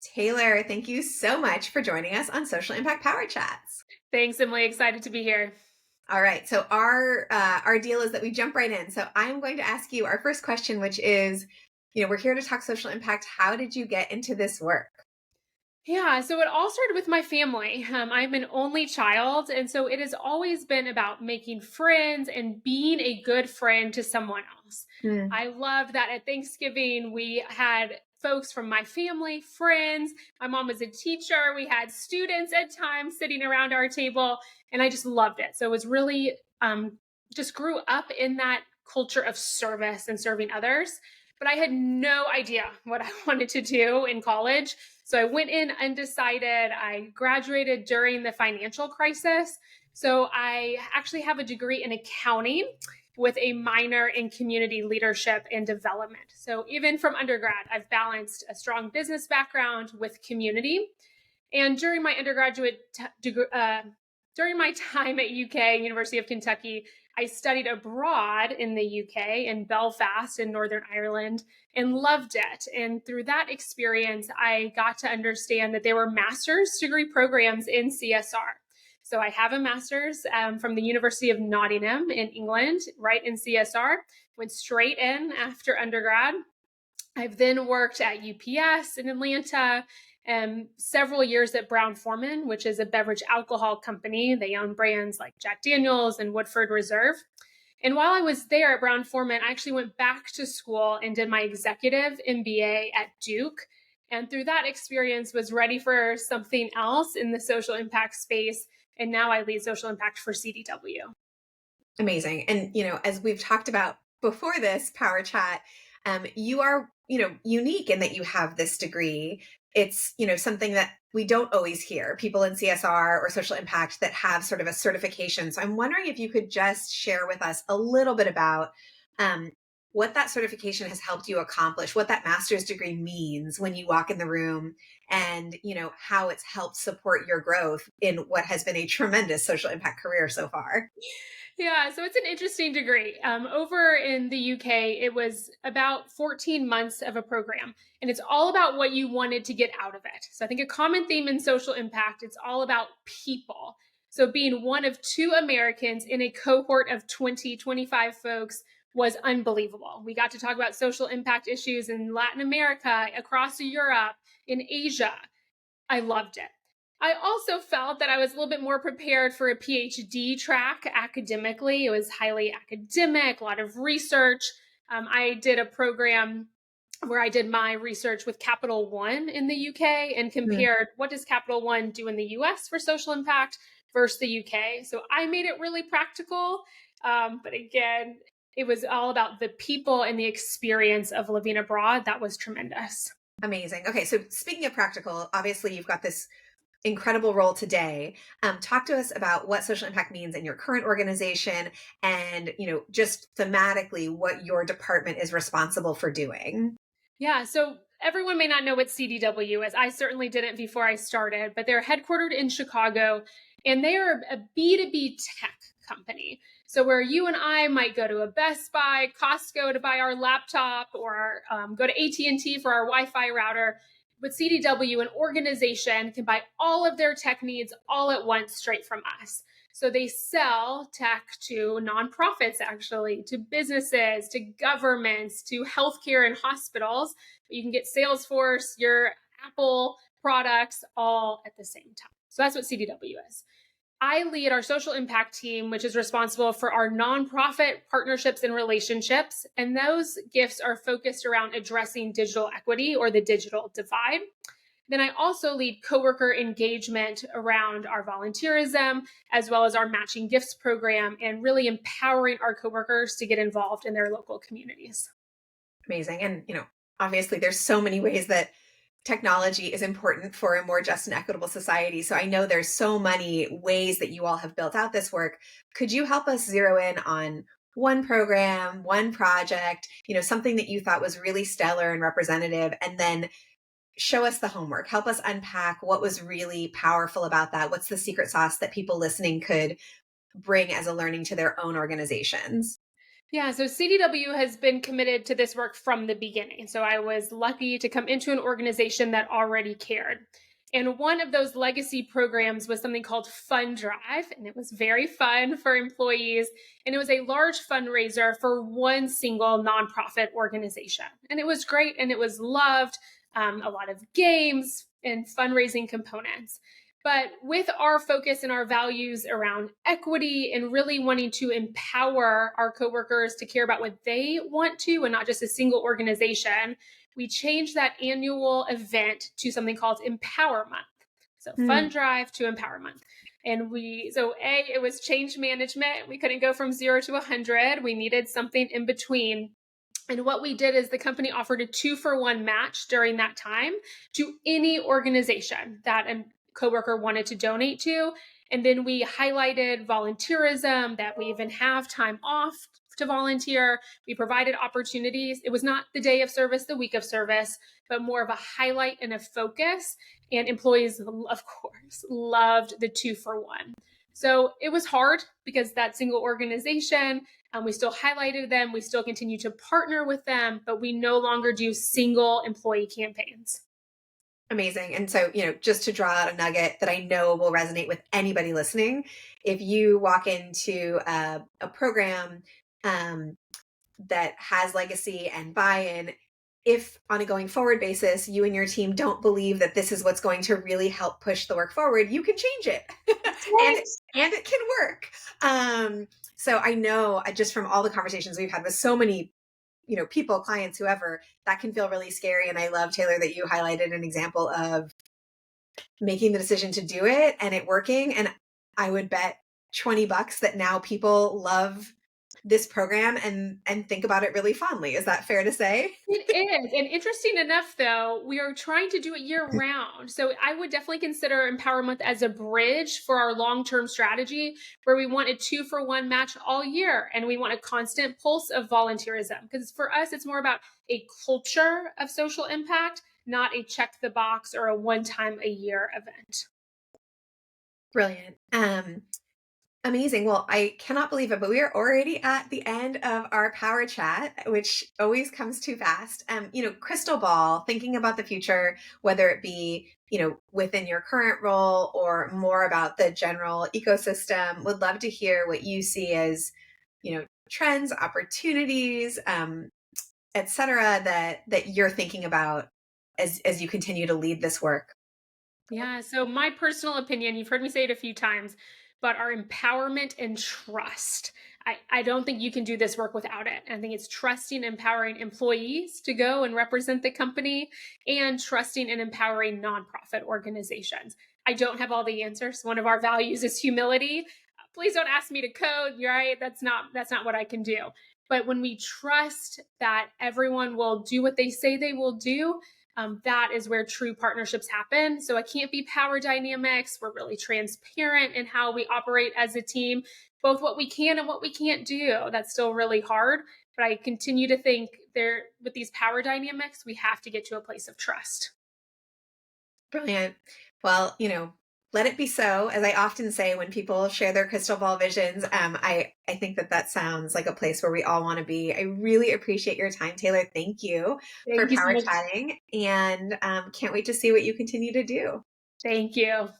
Taylor, thank you so much for joining us on Social Impact Power Chats. Thanks, Emily. Excited to be here. All right, so our deal is that we jump right in. So I'm going to ask you our first question, which is, we're here to talk social impact. How did you get into this work? Yeah, so it all started with my family. I'm an only child, and so it has always been about making friends and being a good friend to someone else. Mm. I loved that at Thanksgiving, we had folks from my family, friends. My mom was a teacher. We had students at times sitting around our table, and I just loved it. So it was really just grew up in that culture of service and serving others. But I had no idea what I wanted to do in college. So I went in undecided. I graduated during the financial crisis. So I actually have a degree in accounting with a minor in community leadership and development. So even from undergrad, I've balanced a strong business background with community. And during my during my time at UK, University of Kentucky, I studied abroad in the UK in Belfast in Northern Ireland and loved it. And through that experience, I got to understand that there were master's degree programs in CSR. So I have a master's from the University of Nottingham in England, right in CSR. Went straight in after undergrad. I've then worked at UPS in Atlanta and several years at Brown Forman, which is a beverage alcohol company. They own brands like Jack Daniels and Woodford Reserve. And while I was there at Brown Forman, I actually went back to school and did my executive MBA at Duke. And through that experience was ready for something else in the social impact space. And now I lead social impact for CDW. Amazing. And, as we've talked about before this Power Chat, you are, unique in that you have this degree. It's, something that we don't always hear people in CSR or social impact that have sort of a certification. So I'm wondering if you could just share with us a little bit about um, what that certification has helped you accomplish, what that master's degree means when you walk in the room, and, how it's helped support your growth in what has been a tremendous social impact career so far. Yeah, so it's an interesting degree. Over in the UK, it was about 14 months of a program, and it's all about what you wanted to get out of it. So I think a common theme in social impact, it's all about people. So being one of two Americans in a cohort of 20, 25 folks was unbelievable. We got to talk about social impact issues in Latin America, across Europe, in Asia. I loved it. I also felt that I was a little bit more prepared for a PhD track academically. It was highly academic, a lot of research. I did a program where I did my research with Capital One in the UK and compared what does Capital One do in the US for social impact versus the UK. So I made it really practical. But again, it was all about the people and the experience of living abroad. That was tremendous. Amazing. Okay, so speaking of practical, obviously you've got this incredible role today. Talk to us about what social impact means in your current organization, and just thematically what your department is responsible for doing. Yeah, so everyone may not know what CDW is. I certainly didn't before I started, but they're headquartered in Chicago and they are a B2B tech company. So where you and I might go to a Best Buy, Costco to buy our laptop, or go to AT&T for our Wi-Fi router, with CDW, an organization can buy all of their tech needs all at once straight from us. So they sell tech to nonprofits, actually, to businesses, to governments, to healthcare and hospitals. You can get Salesforce, your Apple products all at the same time. So that's what CDW is. I lead our social impact team, which is responsible for our nonprofit partnerships and relationships. And those gifts are focused around addressing digital equity or the digital divide. Then I also lead coworker engagement around our volunteerism, as well as our matching gifts program, and really empowering our coworkers to get involved in their local communities. Amazing. And obviously there's so many ways that technology is important for a more just and equitable society. So I know there's so many ways that you all have built out this work. Could you help us zero in on one program, one project, something that you thought was really stellar and representative, and then show us the homework? Help us unpack what was really powerful about that. What's the secret sauce that people listening could bring as a learning to their own organizations? Yeah, so CDW has been committed to this work from the beginning. So I was lucky to come into an organization that already cared. And one of those legacy programs was something called Fund Drive, and it was very fun for employees. And it was a large fundraiser for one single nonprofit organization. And it was great and it was loved. A lot of games and fundraising components. But with our focus and our values around equity and really wanting to empower our coworkers to care about what they want to and not just a single organization, we changed that annual event to something called Empower Month. So Fund Hmm. Drive to Empower Month. And it was change management. We couldn't go from 0 to 100. We needed something in between. And what we did is the company offered a 2-for-1 match during that time to any organization that a coworker wanted to donate to. And then we highlighted volunteerism, that we even have time off to volunteer. We provided opportunities. It was not the day of service, the week of service, but more of a highlight and a focus. And employees, of course, loved the 2-for-1. So it was hard because that single organization, we still highlighted them. We still continue to partner with them, but we no longer do single employee campaigns. Amazing. And so, just to draw out a nugget that I know will resonate with anybody listening, if you walk into a program um, that has legacy and buy-in, if on a going forward basis, you and your team don't believe that this is what's going to really help push the work forward, you can change it. That's and right. and it can work. So I know just from all the conversations we've had with so many people, clients, whoever, that can feel really scary. And I love, Taylor, that you highlighted an example of making the decision to do it and it working. And I would bet $20 that now people love this program and think about it really fondly. Is that fair to say? It is. And interesting enough, though, we are trying to do it year round. So I would definitely consider Empower Month as a bridge for our long term strategy where we want a 2-for-1 match all year. And we want a constant pulse of volunteerism. Because for us, it's more about a culture of social impact, not a check the box or a one time a year event. Brilliant. Amazing. Well, I cannot believe it, but we are already at the end of our power chat, which always comes too fast. Crystal ball, thinking about the future, whether it be, within your current role or more about the general ecosystem, would love to hear what you see as, trends, opportunities, et cetera, that you're thinking about as you continue to lead this work. Yeah. So, my personal opinion, you've heard me say it a few times, but our empowerment and trust. I don't think you can do this work without it. I think it's trusting, empowering employees to go and represent the company and trusting and empowering nonprofit organizations. I don't have all the answers. One of our values is humility. Please don't ask me to code, right? That's not what I can do. But when we trust that everyone will do what they say they will do, that is where true partnerships happen. So it can't be power dynamics. We're really transparent in how we operate as a team, both what we can and what we can't do. That's still really hard. But I continue to think there with these power dynamics, we have to get to a place of trust. Brilliant. Well, let it be so. As I often say when people share their crystal ball visions, I think that sounds like a place where we all want to be. I really appreciate your time, Taylor. Thank you for Thank you so power much. chatting, and can't wait to see what you continue to do. Thank you.